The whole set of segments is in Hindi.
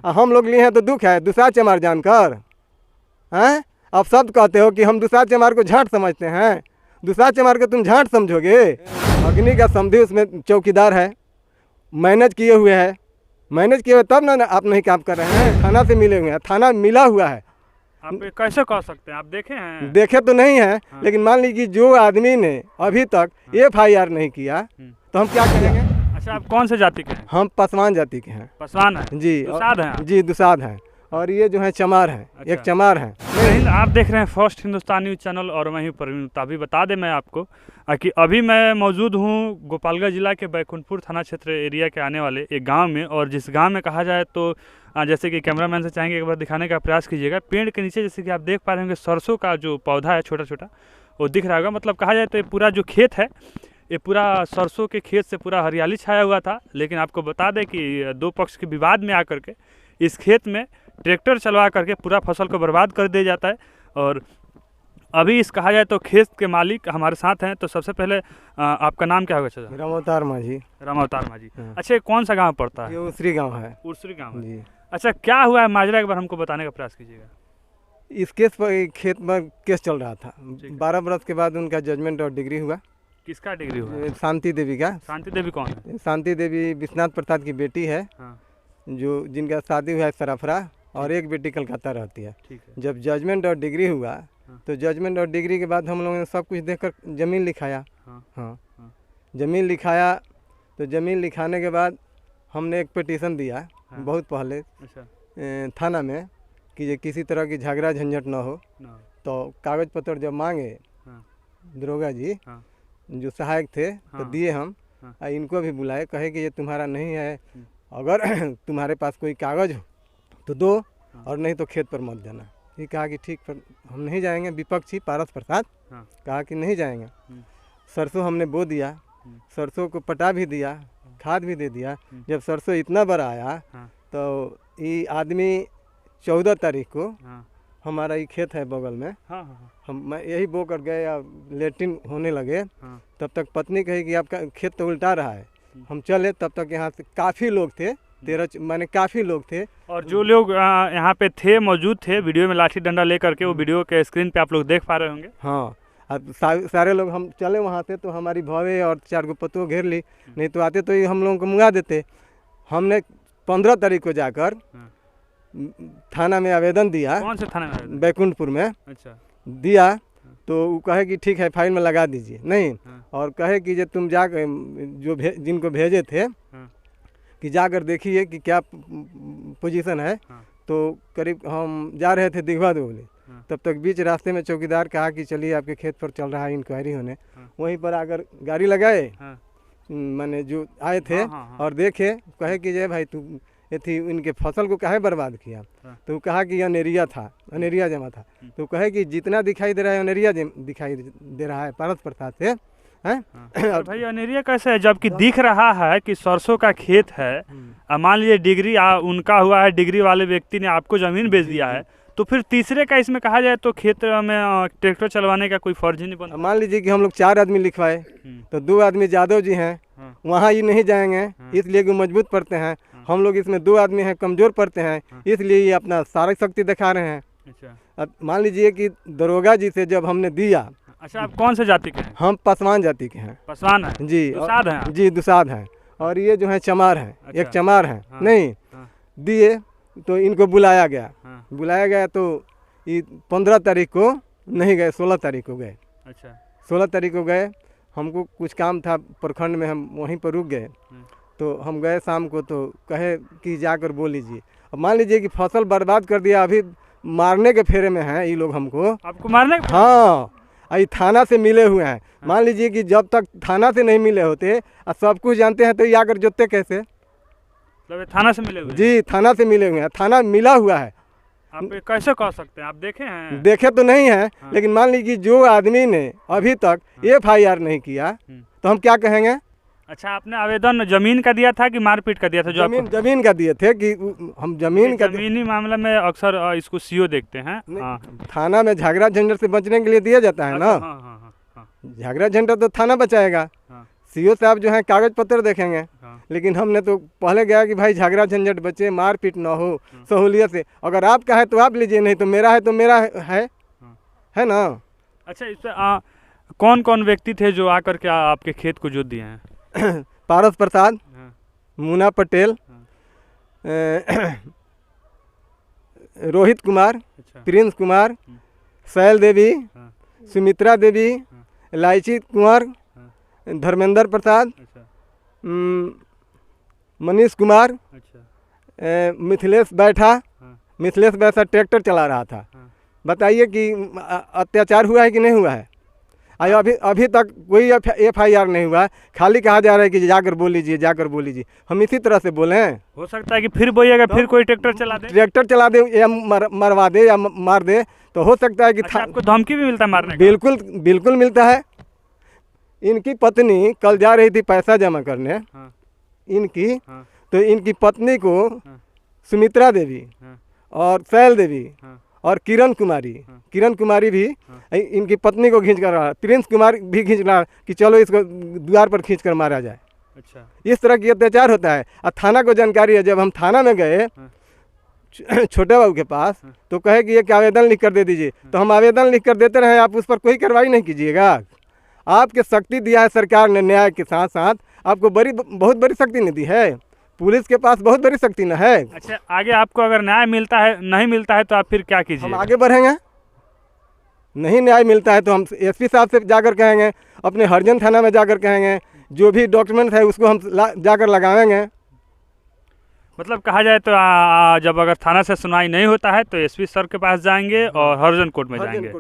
हम लोग लिए हैं तो दुख है दूसरा चमार जानकर। हैं अब शब्द कहते हो कि हम दूसरा चमार को झाट समझते हैं, दूसरा चमार को तुम झाट समझोगे। अग्नि का समझी उसमें चौकीदार है, मैनेज किए हुए है, मैनेज किए हुए तब ना आप नहीं काम कर रहे हैं। थाना से मिले हुए हैं, थाना मिला हुआ है। आप कैसे कह सकते हैं, आप देखे हैं? देखे तो नहीं है हाँ। लेकिन मान लीजिए जो आदमी ने अभी तक FIR नहीं किया तो हम क्या करेंगे। अच्छा, आप कौन से जाति के हैं? हम पासवान जाति के हैं। पासवान है जी, दुसाध हैं? जी दुसाध हैं। और ये जो है चमार हैं। अच्छा। एक चमार हैं। आप देख रहे हैं फर्स्ट हिंदुस्तान न्यूज़ चैनल और वहीं पर अभी बता दें मैं आपको कि अभी मैं मौजूद हूँ गोपालगंज जिला के बैकुंठपुर थाना क्षेत्र एरिया के आने वाले एक गांव में। और जिस गांव में कहा जाए तो जैसे कि कैमरामैन से चाहेंगे एक बार दिखाने का प्रयास कीजिएगा। पेड़ के नीचे जैसे कि आप देख पा रहे होंगे सरसों का जो पौधा है छोटा छोटा वो दिख रहा होगा। मतलब कहा जाए तो ये पूरा जो खेत है ये पूरा सरसों के खेत से पूरा हरियाली छाया हुआ था। लेकिन आपको बता दें कि दो पक्ष के विवाद में आकर के इस खेत में ट्रैक्टर चलवा करके पूरा फसल को बर्बाद कर दिया जाता है। और अभी इस कहा जाए तो खेत के मालिक हमारे साथ हैं। तो सबसे पहले आपका नाम क्या होगा? चाचा रामावतार माझी। रामावतार माझी। अच्छा, कौन सा गांव पड़ता है? ये उर्सरी गांव है। उर्सरी गांव जी। अच्छा, क्या हुआ है माजरा एक बार हमको बताने का प्रयास कीजिएगा। इस केस पर खेत में केस चल रहा था। 12 बरस के बाद उनका जजमेंट और डिग्री हुआ। किसका डिग्री हुआ? शांति देवी का। शांति देवी कौन है? शांति देवी विश्वनाथ प्रसाद की बेटी है। जो जिनका शादी हुआ है सराफरा और एक बेटी कलकत्ता रहती है। जब जजमेंट और डिग्री हुआ तो जजमेंट और डिग्री के बाद हम लोगों ने सब कुछ देखकर ज़मीन लिखाया। हाँ, ज़मीन लिखाया तो ज़मीन लिखाने के बाद हमने एक पिटीशन दिया बहुत पहले थाना में कि ये किसी तरह की झगड़ा झंझट ना हो। तो कागज़ पत्र जब मांगे दरोगा जी जो सहायक थे तो दिए हम। इनको भी बुलाए, कहे कि ये तुम्हारा नहीं है, अगर तुम्हारे पास कोई कागज़ हो तो दो और नहीं तो खेत पर मत जाना। ये कहा कि ठीक, पर हम नहीं जाएंगे। विपक्षी पारस प्रसाद कहा कि नहीं जाएंगे। सरसों हमने बो दिया, सरसों को पटा भी दिया, खाद भी दे दिया। जब सरसों इतना बड़ा आया तो ये आदमी 14 तारीख को हमारा ये खेत है बगल में, हम यही बो कर गए या लेट्रिन होने लगे। तब तक पत्नी कही कि आपका खेत तो उल्टा रहा है। हम चले तब तक यहाँ से काफ़ी लोग थे, 13 माने काफ़ी लोग थे। और जो लोग यहाँ पे थे मौजूद थे वीडियो में लाठी डंडा लेकर के, वो वीडियो के स्क्रीन पे आप लोग देख पा रहे होंगे। हाँ, अब सारे लोग हम चले वहाँ से तो हमारी भवे और 4 गो पतों घेर ली। नहीं तो आते तो ये हम लोगों को मुंगा देते। हमने 15 तारीख को जाकर थाना में आवेदन दिया। कौन से थाना में? बैकुंठपुर में। अच्छा, दिया तो वो कहे कि ठीक है फाइल में लगा दीजिए। नहीं, और कहे कि जो तुम जा जो जिनको भेजे थे कि जाकर देखिए कि क्या पोजीशन है। तो करीब हम जा रहे थे दिघवा दोगली, तब तक बीच रास्ते में चौकीदार कहा कि चलिए आपके खेत पर चल रहा है इंक्वायरी होने। वहीं पर आकर गाड़ी लगाए, मैंने जो आए थे और देखे, कहे कि जय भाई तू ये थी इनके फसल को काहे बर्बाद किया। तो कहा कि अनेरिया था, अनेरिया जमा था। तो कहे कि जितना दिखाई दे रहा है अनेरिया दिखाई दे रहा है पारस प्रसाद से हैं। भाई अनेरिया कैसे है जबकि दिख रहा है कि सरसों का खेत है। मान लीजिए डिग्री उनका हुआ है, डिग्री वाले व्यक्ति ने आपको ज़मीन बेच दिया है, तो फिर तीसरे का इसमें कहा जाए तो खेत में ट्रैक्टर चलवाने का कोई फर्ज ही नहीं बनता। मान लीजिए कि हम लोग 4 आदमी लिखवाए तो 2 आदमी यादव जी हैं, वहाँ ये नहीं जाएंगे इसलिए कि मजबूत पड़ते हैं। हम लोग इसमें 2 आदमी हैं कमज़ोर पड़ते हैं, इसलिए ये अपना सारी शक्ति दिखा रहे हैं। अच्छा, मान लीजिए कि दरोगा जी से जब हमने दिया। अच्छा, आप कौन से जाति के हैं? हम पासवान जाति के हैं। पासवान है जी, दुसाध हैं? जी दुसाध हैं। और ये जो है चमार हैं। अच्छा। एक चमार हैं। नहीं दिए तो इनको बुलाया गया। बुलाया गया तो ये 15 तारीख को नहीं गए, 16 तारीख को गए। अच्छा, 16 तारीख को गए। हमको कुछ काम था प्रखंड में, हम वहीं पर रुक गए। तो हम गए शाम को तो कहे कि जाकर बोल लीजिए। अब मान लीजिए कि फसल बर्बाद कर दिया, अभी मारने के फेरे में हैं ये लोग हमको। आपको मारने? हाँ, ये थाना से मिले हुए हैं। मान लीजिए कि जब तक थाना से नहीं मिले होते और सब कुछ जानते हैं तो ये आकर जोतते कैसे? थाना से मिले हुए? जी, थाना से मिले हुए हैं, थाना मिला हुआ है। आप कैसे कह सकते हैं, आप देखे हैं? देखे तो नहीं है। लेकिन मान लीजिए जो आदमी ने अभी तक FIR नहीं किया तो हम क्या कहेंगे। अच्छा, आपने आवेदन जमीन का दिया था कि मारपीट का दिया था? जो जमीन का दिए थे कि हम जमीनी मामले में अक्सर इसको CO देखते हैं। थाना में झगड़ा झंझट से बचने के लिए दिया जाता है ना। झगड़ा झंझट तो थाना बचाएगा, सीओ साहब जो हैं कागज पत्र देखेंगे। हाँ। लेकिन हमने तो पहले गया कि भाई झगड़ा झंझट बचे, मारपीट ना हो, सहूलियत से। अगर आपका है तो आप लीजिए, नहीं तो मेरा है तो मेरा है ना। अच्छा, इस पे कौन कौन व्यक्ति थे जो आकर के आपके खेत को जोत दिए हैं? पारस प्रसाद, हाँ। मुन्ना पटेल, हाँ। रोहित कुमार, अच्छा। प्रिंस कुमार, शैल देवी, हाँ। सुमित्रा देवी, हाँ। इलायची कुमार, हाँ। धर्मेंद्र प्रसाद, अच्छा। मनीष कुमार, अच्छा। मिथिलेश बैठा। हाँ। मिथिलेश बैठा ट्रैक्टर चला रहा था। हाँ। बताइए कि अत्याचार हुआ है कि नहीं हुआ है? अभी तक कोई FIR नहीं हुआ है। खाली कहा जा रहा है कि जाकर बोल लीजिए, जाकर बोल लीजिए। हम इसी तरह से बोले हैं। हो सकता है कि फिर बोलिएगा, फिर कोई ट्रैक्टर चला दे या मरवा दे या मार दे, तो हो सकता है कि आपको धमकी भी मिलता है मारने का? बिल्कुल मिलता है। इनकी पत्नी कल जा रही थी पैसा जमा करने। हाँ। इनकी हाँ। तो इनकी पत्नी को हाँ। सुमित्रा देवी हाँ। और शैल देवी हाँ। और किरण कुमारी भी हाँ। इनकी पत्नी को खींच कर रहा, प्रिंस कुमार भी खींच रहा कि चलो इसको द्वार पर खींच कर मारा जाए। अच्छा। इस तरह की अत्याचार होता है। और थाना को जानकारी है। जब हम थाना में गए छोटे बाबू के पास, तो कहे कि ये कि आवेदन लिख कर दे दीजिए। तो हम आवेदन लिख कर देते रहे, आप उस पर कोई कार्रवाई नहीं कीजिएगा। आपके शक्ति दिया है सरकार ने, न्याय के साथ साथ आपको बहुत बड़ी शक्ति नहीं दी है। पुलिस के पास बहुत बड़ी शक्ति न है। अच्छा, आगे आपको अगर न्याय मिलता है, नहीं मिलता है तो आप फिर क्या कीजिए? हम आगे बढ़ेंगे। नहीं न्याय मिलता है तो हम SP साहब से जाकर कहेंगे, अपने हरिजन थाना में जाकर कहेंगे, जो भी डॉक्यूमेंट है उसको हम जाकर लगाएंगे। मतलब कहा जाए तो जब अगर थाना से सुनवाई नहीं होता है तो SP सर के पास जाएंगे और हरिजन कोर्ट में जाएंगे।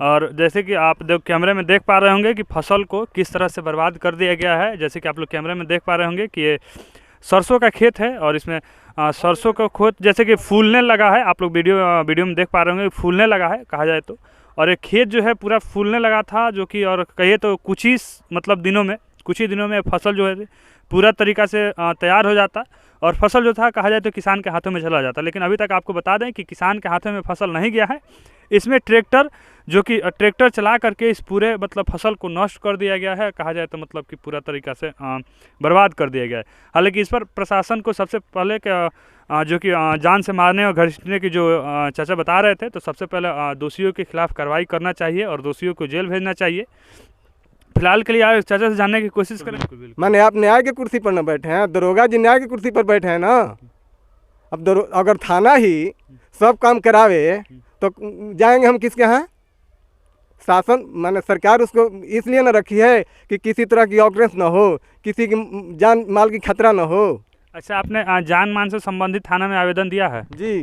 और जैसे कि आप कैमरे में देख पा रहे होंगे कि फसल को किस तरह से बर्बाद कर दिया गया है। जैसे कि आप लोग कैमरे में देख पा रहे होंगे कि ये सरसों का खेत है और इसमें सरसों का खेत जैसे कि फूलने लगा है। आप लोग वीडियो में देख पा रहे होंगे फूलने लगा है कहा जाए तो। और एक खेत जो है पूरा फूलने लगा था, जो कि और कहिए तो कुछ ही दिनों में फसल जो है पूरा तरीक़ा से तैयार हो जाता और फसल जो था कहा जाए तो किसान के हाथों में चला जाता। लेकिन अभी तक आपको बता दें कि किसान के हाथों में फसल नहीं गया है। इसमें ट्रैक्टर चला करके इस पूरे मतलब फसल को नष्ट कर दिया गया है। कहा जाए तो मतलब कि पूरा तरीक़ा से बर्बाद कर दिया गया है। हालांकि इस पर प्रशासन को सबसे पहले जो कि जान से मारने और घसीटने की जो चाचा बता रहे थे, तो सबसे पहले दोषियों के खिलाफ कार्रवाई करना चाहिए और दोषियों को जेल भेजना चाहिए। फिलहाल के लिए आप चाचा से जानने की कोशिश करें। माने आप न्याय की कुर्सी पर न बैठे हैं, दरोगा जी न्याय की कुर्सी पर बैठे हैं ना। अब अगर थाना ही सब काम करावे तो जाएंगे हम किसके यहाँ? शासन माने सरकार उसको इसलिए न रखी है कि किसी तरह की ऑकरेंस न हो, किसी की जान माल की खतरा न हो। अच्छा, आपने जान मान से संबंधित थाना में आवेदन दिया है? जी।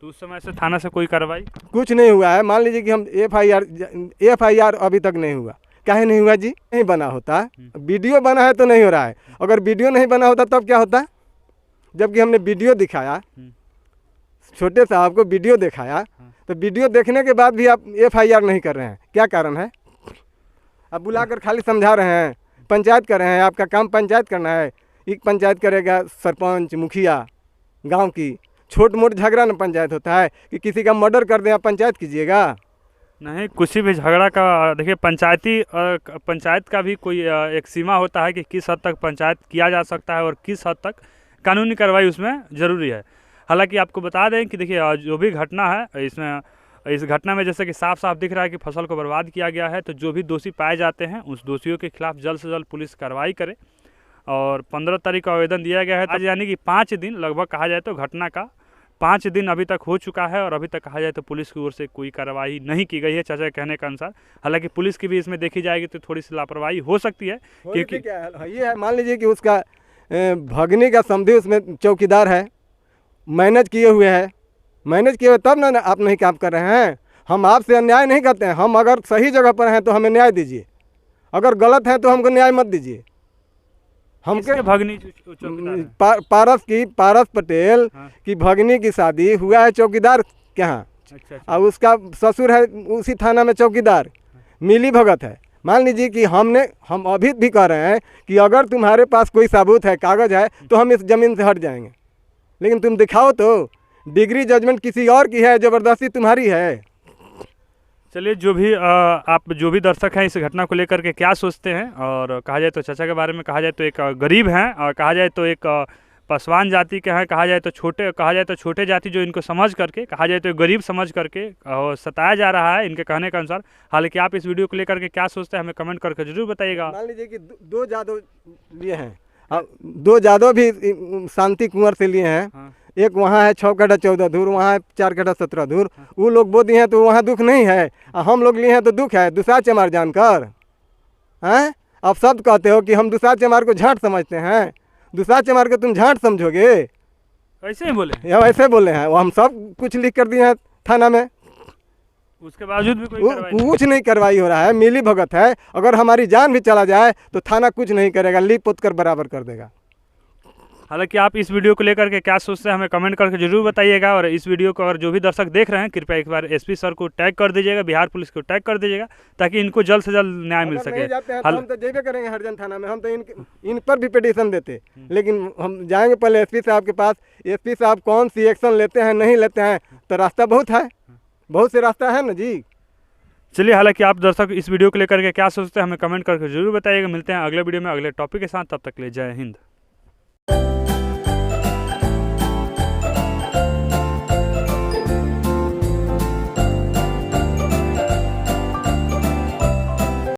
तो उस समय से थाना से कोई कार्रवाई कुछ नहीं हुआ है। मान लीजिए कि हम FIR अभी तक नहीं हुआ। काहे नहीं हुआ जी? नहीं बना होता। वीडियो बना है तो नहीं हो रहा है। अगर वीडियो नहीं बना होता तब क्या होता? जबकि हमने वीडियो दिखाया, छोटे साहब को वीडियो दिखाया, तो वीडियो देखने के बाद भी आप FIR नहीं कर रहे हैं, क्या कारण है? अब बुलाकर खाली समझा रहे हैं, पंचायत कर रहे हैं। आपका काम पंचायत करना है। एक पंचायत करेगा सरपंच, मुखिया गांव की। छोट मोट झगड़ा न पंचायत होता है कि किसी का मर्डर कर दें आप पंचायत कीजिएगा? नहीं, किसी भी झगड़ा का देखिए पंचायत का भी कोई एक सीमा होता है कि किस हद तक पंचायत किया जा सकता है और किस हद तक कानूनी कार्रवाई उसमें ज़रूरी है। हालांकि आपको बता दें कि देखिए जो भी घटना है इस घटना में जैसे कि साफ साफ दिख रहा है कि फसल को बर्बाद किया गया है। तो जो भी दोषी पाए जाते हैं उस दोषियों के खिलाफ जल्द से जल्द पुलिस कार्रवाई करे। और 15 तारीख को आवेदन दिया गया है, यानी कि 5 दिन लगभग कहा जाए तो घटना का 5 दिन अभी तक हो चुका है और अभी तक कहा जाए तो पुलिस की ओर से कोई कार्रवाई नहीं की गई है चाचा के कहने के अनुसार। हालांकि पुलिस की भी इसमें देखी जाएगी तो थोड़ी सी लापरवाही हो सकती है, क्योंकि ये है मान लीजिए कि उसका भगनी का समझी उसमें चौकीदार है, मैनेज किए हुए तब ना आप नहीं काम कर रहे हैं। हम आपसे अन्याय नहीं करते हैं। हम अगर सही जगह पर हैं तो हमें न्याय दीजिए, अगर गलत है तो हमको न्याय मत दीजिए। हमके भगनी पारस पटेल की भगनी की शादी हुआ है चौकीदार के यहाँ। अच्छा। और उसका ससुर है उसी थाना में चौकीदार, मिली भगत है। मान लीजिए कि हम अभी भी कह रहे हैं कि अगर तुम्हारे पास कोई सबूत है, कागज है, तो हम इस ज़मीन से हट जाएंगे। लेकिन तुम दिखाओ तो डिग्री जजमेंट किसी और की है, ज़बरदस्ती तुम्हारी है। चलिए, जो भी आप जो भी दर्शक हैं इस घटना को लेकर के क्या सोचते हैं, और कहा जाए तो चाचा के बारे में कहा जाए तो एक गरीब हैं, और कहा जाए तो एक पासवान जाति के हैं, कहा जाए तो छोटे जाति जो इनको समझ करके, कहा जाए तो गरीब समझ करके सताया जा रहा है इनके कहने के अनुसार। हालांकि आप इस वीडियो को लेकर के क्या सोचते हैं हमें कमेंट करके जरूर बताइएगा। मान लीजिए कि दो जादव लिए हैं, अब 2 जादव भी शांति कुंवर से लिए हैं। हाँ। एक वहाँ है 6 कटा 14 धूर, वहाँ है 4 कटा 17 धूर। वो लोग बो दिए हैं तो वहाँ दुख नहीं है, और हम लोग लिए हैं तो दुख है। दूसरा चमार जानकर हैं आप सब कहते हो कि हम दूसरा चमार को झाट समझते हैं। दूसरा चमार को तुम झाट समझोगे? ऐसे ही बोले, ये ऐसे बोले हैं। वो हम सब कुछ लिख कर दिए हैं थाना में, उसके बावजूद भी कोई कार्रवाई नहीं। कुछ नहीं कार्रवाई हो रहा है। मिली भगत है। अगर हमारी जान भी चला जाए तो थाना कुछ नहीं करेगा, लिप पोत कर बराबर कर देगा। हालांकि आप इस वीडियो को लेकर के क्या सोचते हैं हमें कमेंट करके जरूर बताइएगा। और इस वीडियो को अगर जो भी दर्शक देख रहे हैं कृपया एक बार एसपी सर को टैग कर दीजिएगा, बिहार पुलिस को टैग कर दीजिएगा, ताकि इनको जल्द से जल्द न्याय मिल अगर सके। नहीं जाते हैं तो हम तो जेबे करेंगे हरजन थाना में। हम तो इन पर भी पिटीशन देते, लेकिन हम जाएंगे पहले एसपी साहब के पास। एसपी साहब कौन सी एक्शन लेते हैं नहीं लेते हैं, तो रास्ता बहुत है, बहुत से रास्ता है ना जी। चलिए, हालांकि आप दर्शक इस वीडियो को लेकर के क्या सोचते हैं हमें कमेंट करके जरूर बताइएगा। मिलते हैं अगले वीडियो में अगले टॉपिक के साथ, तब तक के लिए जय हिंद।